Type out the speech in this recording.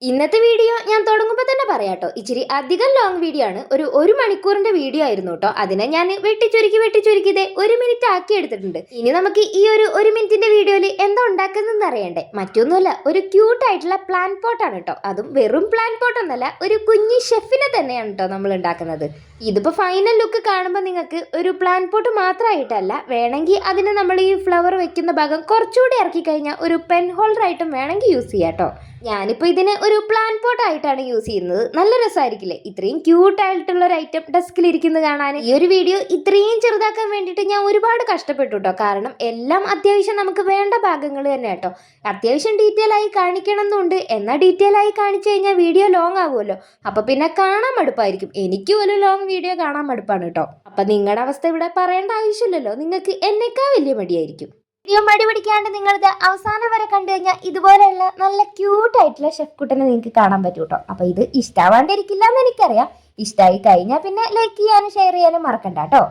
ഇന്നത്തെ വീഡിയോ ഞാൻ തുടങ്ങുമ്പോൾ തന്നെ പറയാട്ടോ, ഇച്ചിരി അധികം ലോങ് വീഡിയോ ആണ്. ഒരു മണിക്കൂറിന്റെ വീഡിയോ ആയിരുന്നു കേട്ടോ. അതിനെ ഞാൻ വെട്ടിച്ചുരുക്കി ഇതേ 1 മിനിറ്റ് ആക്കി എടുത്തിട്ടുണ്ട്. ഇനി നമുക്ക് ഈ ഒരു മിനിറ്റിന്റെ വീഡിയോയിൽ എന്താ ഉണ്ടാക്കുന്നതെന്ന് അറിയണ്ടേ? മറ്റൊന്നുമല്ല, ഒരു ക്യൂട്ട് ആയിട്ടുള്ള പ്ലാൻ പോട്ടാണ് കേട്ടോ. അതും വെറും പ്ലാൻ പോട്ടൊന്നല്ല, ഒരു കുഞ്ഞി ഷെഫിനെ തന്നെയാണ് കേട്ടോ നമ്മൾ ഉണ്ടാക്കുന്നത്. ഇതിപ്പോൾ ഫൈനൽ ലുക്ക് കാണുമ്പോൾ നിങ്ങൾക്ക് ഒരു പ്ലാൻ പോട്ട് മാത്രമായിട്ടല്ല, വേണമെങ്കിൽ അതിന് നമ്മൾ ഈ ഫ്ലവർ വെക്കുന്ന ഭാഗം കുറച്ചുകൂടി ഇറക്കി കഴിഞ്ഞാൽ ഒരു പെൻ ഹോൾഡർ ആയിട്ടും വേണമെങ്കിൽ യൂസ് ചെയ്യാം കേട്ടോ. ഞാനിപ്പോൾ ഇതിന് ഒരു പ്ലാൻ പോട്ട് ആയിട്ടാണ് യൂസ് ചെയ്യുന്നത്. നല്ല രസമായിരിക്കില്ലേ? ഇത്രയും ക്യൂട്ട് ആയിട്ടുള്ള ഒരു ഐറ്റം ഡെസ്കിൽ ഇരിക്കുന്നത് കാണാൻ. ഈ ഒരു വീഡിയോ ഇത്രയും ചെറുതാക്കാൻ വേണ്ടിയിട്ട് ഞാൻ ഒരുപാട് കഷ്ടപ്പെട്ടു കേട്ടോ. കാരണം എല്ലാം അത്യാവശ്യം നമുക്ക് വേണ്ട ഭാഗങ്ങൾ തന്നെ കേട്ടോ. അത്യാവശ്യം ഡീറ്റെയിൽ ആയി കാണിക്കണം എന്നുണ്ട്. എന്നാൽ ഡീറ്റെയിൽ ആയി കാണിച്ചു കഴിഞ്ഞാൽ വീഡിയോ ലോങ് ആകുമല്ലോ. അപ്പോൾ പിന്നെ കാണാൻ മടുപ്പായിരിക്കും. എനിക്കും ഒരു ലോങ് വീഡിയോ കാണാൻ മടുപ്പാണ് കേട്ടോ. അപ്പം നിങ്ങളുടെ അവസ്ഥ ഇവിടെ പറയേണ്ട ആവശ്യമില്ലല്ലോ. നിങ്ങൾക്ക് എന്നെക്കാൾ വലിയ മടിയായിരിക്കും. വീഡിയോ മടി പിടിക്കാണ്ട് നിങ്ങളിത് അവസാനം വരെ കണ്ടു കഴിഞ്ഞാൽ ഇതുപോലെയുള്ള നല്ല ക്യൂട്ടായിട്ടുള്ള ഷെഫ് കുട്ടനെ നിങ്ങൾക്ക് കാണാൻ പറ്റും കേട്ടോ. അപ്പോൾ ഇത് ഇഷ്ടാവാണ്ടിരിക്കില്ല എന്ന് എനിക്കറിയാം. ഇഷ്ടമായി കഴിഞ്ഞാൽ പിന്നെ ലൈക്ക് ചെയ്യാനും ഷെയർ ചെയ്യാനും മറക്കണ്ട കേട്ടോ.